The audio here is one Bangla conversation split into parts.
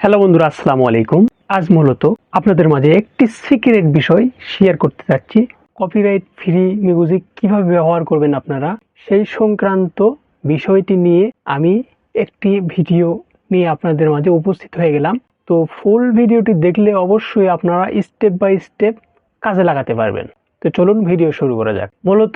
হ্যালো বন্ধুরা, আসসালামু আলাইকুম। আজ মূলত আপনাদের মাঝে একটি সিক্রেট বিষয় শেয়ার করতে যাচ্ছি। কপিরাইট ফ্রি মিউজিক কিভাবে ব্যবহার করবেন আপনারা, সেই সংক্রান্ত বিষয়টি নিয়ে আমি একটি ভিডিও নিয়ে আপনাদের মাঝে উপস্থিত হয়ে গেলাম। তো ফুল ভিডিওটি দেখলে অবশ্যই আপনারা স্টেপ বাই স্টেপ কাজে লাগাতে পারবেন। তো চলুন ভিডিও শুরু করা যাক। মূলত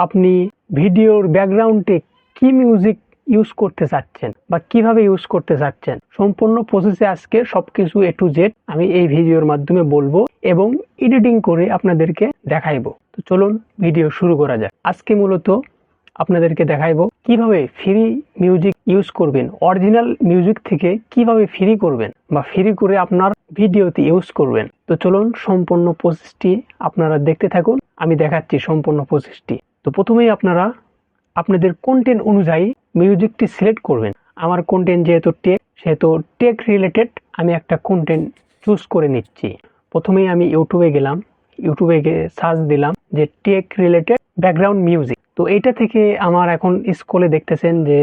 আপনি ভিডিওর ব্যাকগ্রাউন্ডে কি মিউজিক ইউজ করতে চাচ্ছেন বা কিভাবে ইউজ করতে চাচ্ছেন, সম্পূর্ণ প্রসেসে আজকে সবকিছু A to Z আমি এই ভিডিওর মাধ্যমে বলবো এবং এডিটিং করে আপনাদেরকে দেখাইবো। তো চলুন ভিডিও শুরু করা যাক। আজকে মূলত আপনাদেরকে দেখাইবো কিভাবে ফ্রি মিউজিক ইউজ করবেন, অরিজিনাল মিউজিক থেকে কিভাবে ফ্রি করবেন বা ফ্রি করে আপনার ভিডিওতে ইউজ করবেন। তো চলুন সম্পূর্ণ প্রসেসটি আপনারা দেখতে থাকুন, আমি দেখাচ্ছি সম্পূর্ণ প্রসেসটি। তো প্রথমেই আপনারা আপনাদের কন্টেন্ট অনুযায়ী মিউজিকটি সিলেক্ট করবেন। আমার কন্টেন্ট যেহেতু টেক, সেহেতু টেক রিলেটেড আমি একটা কন্টেন্ট চুজ করে নিচ্ছি। প্রথমেই আমি ইউটিউবে গেলাম, ইউটিউবে গিয়ে সার্চ দিলাম যে টেক রিলেটেড ব্যাকগ্রাউন্ড মিউজিক। তো এইটা থেকে আমার এখন স্ক্রলে দেখতেছেন যে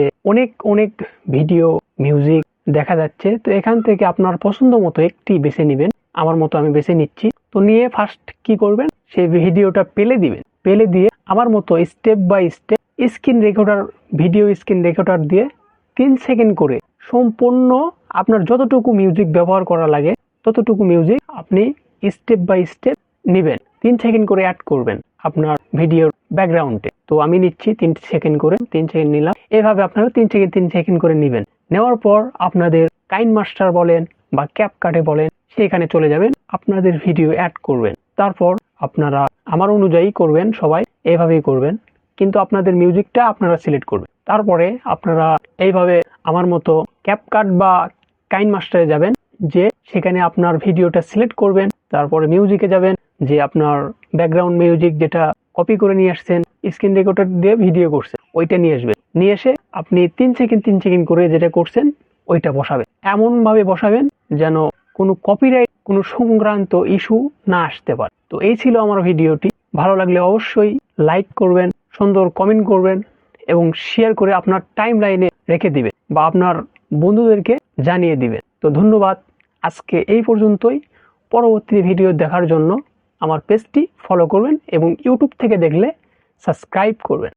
অনেক ভিডিও মিউজিক দেখা যাচ্ছে। তো এখান থেকে আপনার পছন্দ মতো একটি বেছে নেবেন। আমার মতো আমি বেছে নিচ্ছি। তো নিয়ে ফার্স্ট কি করবেন, সেই ভিডিওটা প্লে দিবেন। প্লে দিয়ে আমার মতো step by step screen recorder, video screen recorder দিয়ে 3 সেকেন্ড করে সম্পূর্ণ আপনার যতটুকু মিউজিক ব্যবহার করা লাগে ততটুকু মিউজিক আপনি স্টেপ বাই স্টেপ নেবেন। 3 সেকেন্ড করে অ্যাড করবেন আপনার ভিডিওর ব্যাকগ্রাউন্ডে। তো আমি নিচ্ছি 3 সেকেন্ড করে, 3 সেকেন্ড নিলাম। এভাবে আপনারা 3 সেকেন্ড করে নেবেন। নেওয়ার পর আপনাদের কাইনমাস্টার বলেন বা ক্যাপকাটে বলেন, সেখানে চলে যাবেন, আপনাদের ভিডিও অ্যাড করবেন। তারপর আপনারা আমার অনুযায়ী করবেন, সবাই এভাবেই করবেন, কিন্তু আপনাদের মিউজিকটা আপনারা সিলেক্ট করবেন। তারপরে আপনারা এইভাবে আমার মতো ক্যাপকাট বা কাইনমাস্টারে যাবেন, যে সেখানে আপনার ভিডিওটা সিলেক্ট করবেন। তারপরে মিউজিকে যাবেন, যে আপনার ব্যাকগ্রাউন্ড মিউজিক যেটা কপি করে নিয়ে আসছেন, স্ক্রিন রেকর্ডার দিয়ে ভিডিও করছেন, ওইটা নিয়ে আসবেন। নিয়ে এসে আপনি 3 সেকেন্ড করে যেটা করছেন ওইটা বসাবেন। এমনভাবে বসাবেন যেন কোনো কপিরাইট, কোনো সংক্রান্ত ইস্যু না আসতে পারে। তো এই ছিল আমার ভিডিওটি। ভালো লাগলে অবশ্যই লাইক করবেন, সুন্দর কমেন্ট করবেন এবং শেয়ার করে আপনার টাইম লাইনে রেখে দিবেন বা আপনার বন্ধুদেরকে জানিয়ে দিবেন। তো ধন্যবাদ, আজকে এই পর্যন্তই। পরবর্তী ভিডিও দেখার জন্য আমার পেজটি ফলো করবেন এবং ইউটিউব থেকে দেখলে সাবস্ক্রাইব করবেন।